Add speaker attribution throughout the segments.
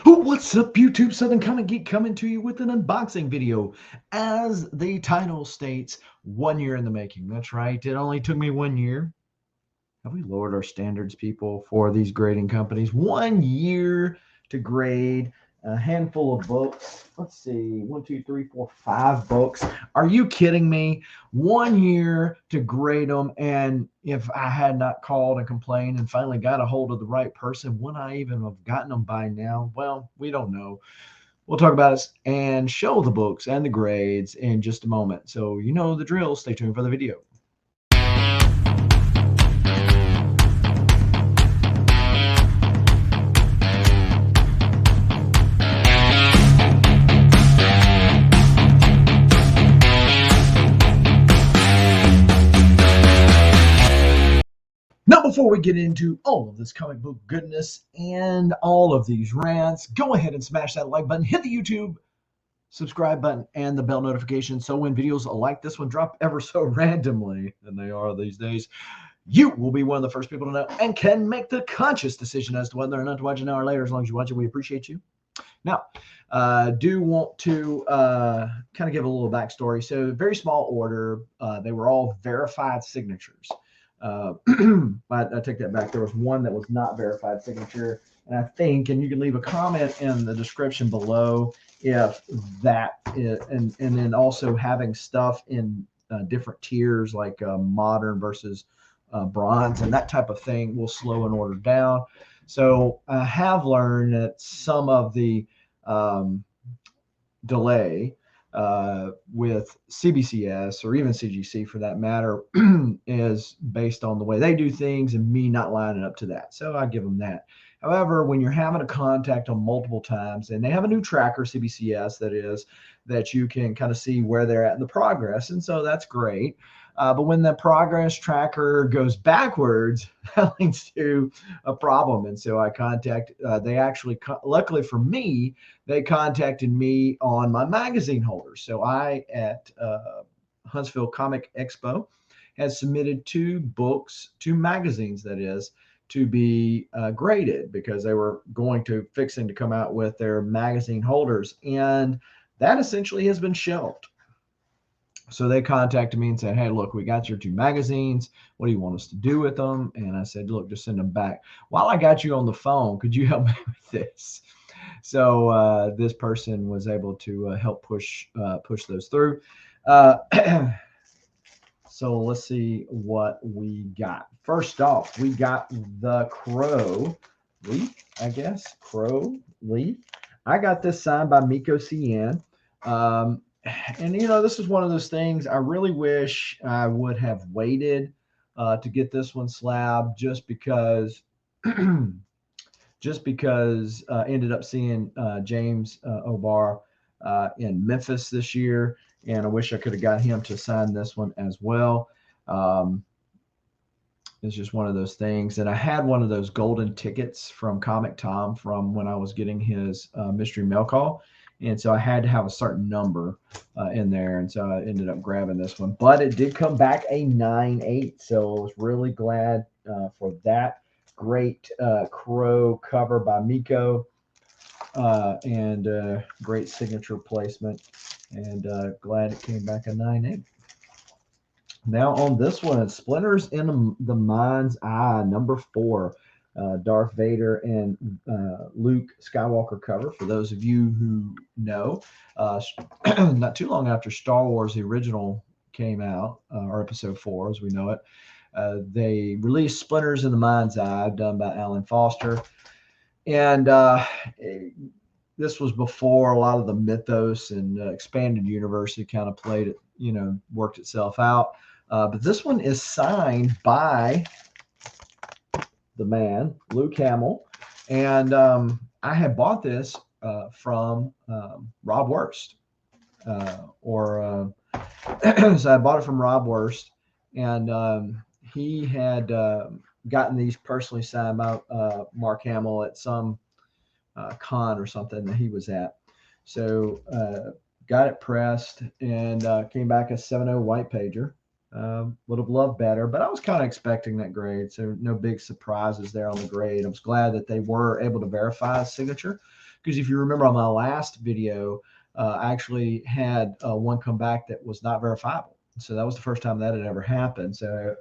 Speaker 1: What's up, YouTube? Southern Comic Geek coming to you with an unboxing video. As the title states, 1 year in the making. That's right. It only took me 1 year. Have we lowered our standards, people, for these grading companies? 1 year to grade a handful of books. Let's see, 1, 2, 3, 4, 5 books. Are you kidding me? 1 year to grade them. And if I had not called and complained and finally got a hold of the right person, would I even have gotten them by now? Well, we don't know. We'll talk about it and show the books and the grades in just a moment. So you know the drill. Stay tuned for the video. Now, before we get into all of this comic book goodness and all of these rants, go ahead and smash that like button, hit the YouTube subscribe button, and the bell notification. So when videos like this one drop ever so randomly, and they are these days, you will be one of the first people to know and can make the conscious decision as to whether or not to watch an hour later. As long as you watch it, we appreciate you. Now, do want to kind of give a little backstory. So, very small order. They were all verified signatures. I take that back. There was one that was not verified signature, and I think, and you can leave a comment in the description below if that is, and then also having stuff in different tiers like modern versus bronze and that type of thing will slow an order down. So I have learned that some of the delay with CBCS or even CGC for that matter is based on the way they do things and me not lining up to that. So I give them that. However, when you're having a contact on multiple times and they have a new tracker, CBCS, that is, that you can kind of see where they're at in the progress. And so that's great. But when the progress tracker goes backwards, that leads to a problem. And so I they actually, luckily for me, they contacted me on my magazine holder. So I, at Huntsville Comic Expo, had submitted 2 magazines, that is, to be graded because they were fixing to come out with their magazine holders. And that essentially has been shelved. So they contacted me and said, hey, look, we got your 2 magazines. What do you want us to do with them? And I said, look, just send them back. While I got you on the phone, could you help me with this? So this person was able to help push those through. So let's see what we got. First off, we got the Crow Leaf, I guess. Crow Leaf. I got this signed by Miko Cien. And this is one of those things I really wish I would have waited to get this one slabbed, just because ended up seeing James Obar in Memphis this year, and I wish I could have got him to sign this one as well. It's just one of those things. And I had one of those golden tickets from Comic Tom from when I was getting his mystery mail call. And so I had to have a certain number in there. And so I ended up grabbing this one. But it did come back a 9.8. So I was really glad for that. Great Crow cover by Miko. And great signature placement. And glad it came back a 9.8. Now on this one, Splinters in the Mind's Eye, number 4. Darth Vader and Luke Skywalker cover. For those of you who know, not too long after Star Wars, the original, came out, or Episode 4 as we know it, they released Splinters in the Mind's Eye, done by Alan Foster. And this was before a lot of the mythos and expanded universe had kind of played it, worked itself out. But this one is signed by the man, Luke Hamill. And I had bought this from Rob Wurst. So I bought it from Rob Wurst, and he had gotten these personally signed by Mark Hamill at some con or something that he was at. So got it pressed and came back a 7.0 white pager. Would have loved better, but I was kind of expecting that grade, so no big surprises there on the grade. I was glad that they were able to verify a signature, because if you remember on my last video, I actually had one come back that was not verifiable. So that was the first time that had ever happened. So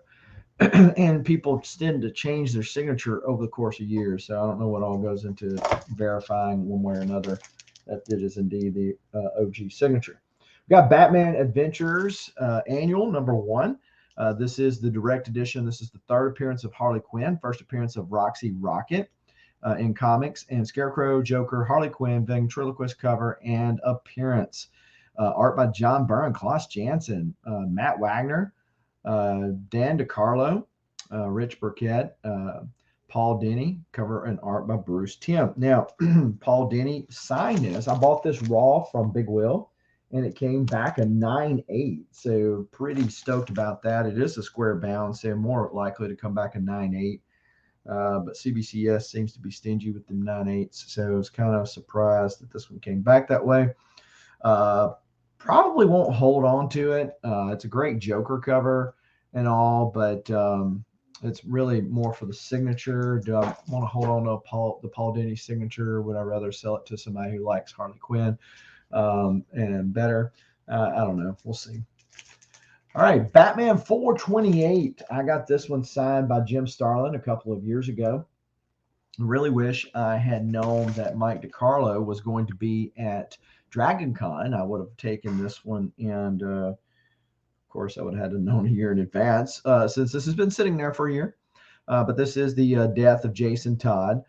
Speaker 1: and people tend to change their signature over the course of years. So I don't know what all goes into verifying one way or another that it is indeed the OG signature. We got Batman Adventures Annual #1. This is the direct edition. This is the third appearance of Harley Quinn, first appearance of Roxy Rocket in comics, and Scarecrow, Joker, Harley Quinn, ventriloquist cover and appearance. Art by John Byrne, Klaus Janson, Matt Wagner, Dan DiCarlo, Rich Burkett, Paul Denny, cover and art by Bruce Timm. Now, Paul Denny signed this. I bought this raw from Big Will, and it came back a 9.8. So pretty stoked about that. It is a square bound, so more likely to come back a 9.8. But CBCS seems to be stingy with them 9.8s. So I was kind of surprised that this one came back that way. Probably won't hold on to it. It's a great Joker cover and all, but it's really more for the signature. Do I want to hold on to the Paul Denny signature? Would I rather sell it to somebody who likes Harley Quinn and better? I don't know. We'll see. All right, Batman 428. I got this one signed by Jim Starlin a couple of years ago. I really wish I had known that Mike DiCarlo was going to be at Dragon Con. I would have taken this one, and of course I would have had to known a year in advance since this has been sitting there for a year. But this is the death of Jason Todd,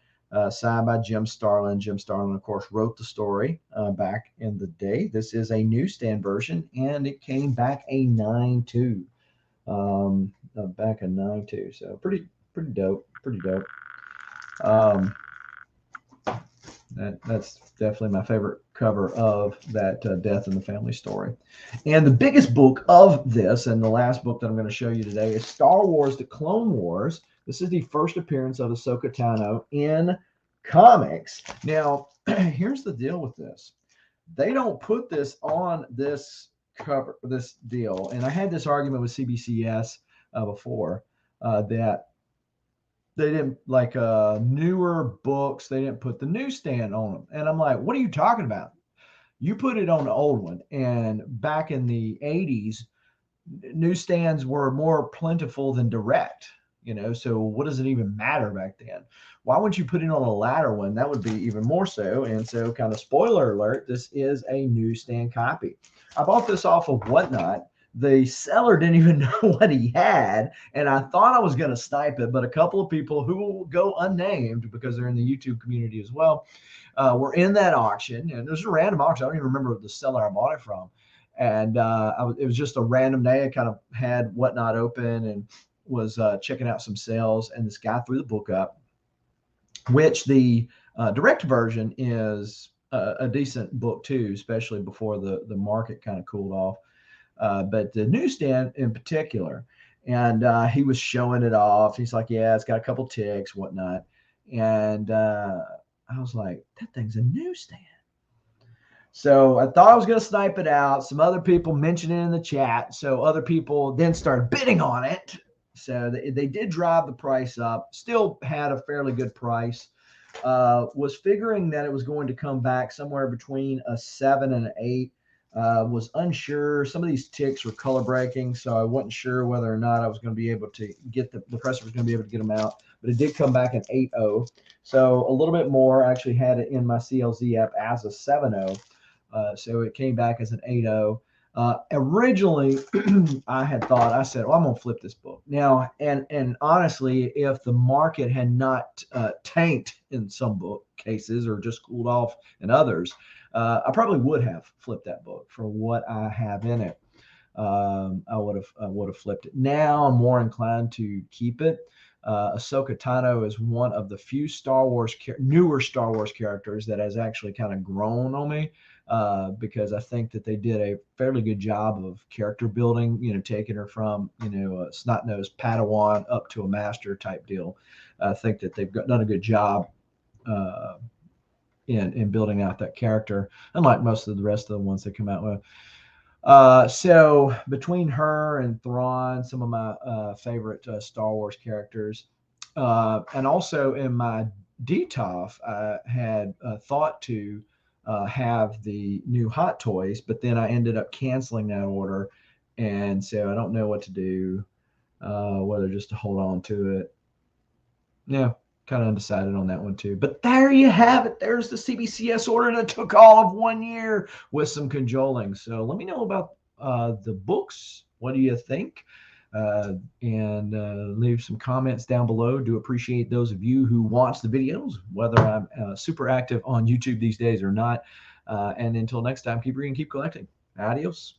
Speaker 1: signed by Jim Starlin. Jim Starlin, of course, wrote the story back in the day. This is a newsstand version, and it came back a 9.2. Back a 9.2. So pretty dope. Pretty dope. That's definitely my favorite cover of that Death in the Family story. And the biggest book of this, and the last book that I'm going to show you today, is Star Wars: The Clone Wars. This is the first appearance of Ahsoka Tano in comics. Now, here's the deal with this. They don't put this on this cover, this deal. And I had this argument with CBCS before that they didn't, like newer books, they didn't put the newsstand on them. And I'm like, what are you talking about? You put it on the old one. And back in the 80s, newsstands were more plentiful than direct, so what does it even matter back then? Why wouldn't you put it on a latter one? That would be even more so. And so, kind of spoiler alert, this is a newsstand copy. I bought this off of Whatnot. The seller didn't even know what he had, and I thought I was going to snipe it, but a couple of people who will go unnamed because they're in the YouTube community as well were in that auction. And it was a random auction. I don't even remember the seller I bought it from. And it was just a random day. I kind of had Whatnot open and was checking out some sales, and this guy threw the book up, which the direct version is a decent book too, especially before the market kind of cooled off. But the newsstand in particular, and he was showing it off. He's like, yeah, it's got a couple ticks, whatnot. And I was like, that thing's a newsstand. So I thought I was going to snipe it out. Some other people mentioned it in the chat. So other people then started bidding on it. So they did drive the price up, still had a fairly good price. Was figuring that it was going to come back somewhere between a 7 and an 8. Was unsure. Some of these ticks were color breaking, so I wasn't sure whether or not I was going to be able to get the presser was going to be able to get them out. But it did come back an 8.0. So a little bit more. I actually had it in my CLZ app as a 7.0. So it came back as an 8.0. Originally, I said, well, I'm going to flip this book. Now, and honestly, if the market had not tanked in some book cases or just cooled off in others, I probably would have flipped that book for what I have in it. I would have flipped it. Now I'm more inclined to keep it. Ahsoka Tano is one of the few newer Star Wars characters that has actually kind of grown on me. Because I think that they did a fairly good job of character building, taking her from, a snot-nosed Padawan up to a master type deal. I think that they've done a good job in building out that character, unlike most of the rest of the ones they come out with. So between her and Thrawn, some of my favorite Star Wars characters, and also in my DTOF, I had thought to have the new Hot Toys, but then I ended up canceling that order. And so I don't know what to do, whether just to hold on to it. Yeah, kind of undecided on that one too. But there you have it. There's the CBCS order, and it took all of 1 year with some cajoling. So let me know about the books. What do you think? And leave some comments down below. Do appreciate those of you who watch the videos, whether I'm super active on YouTube these days or not. And until next time, keep reading, keep collecting. Adios.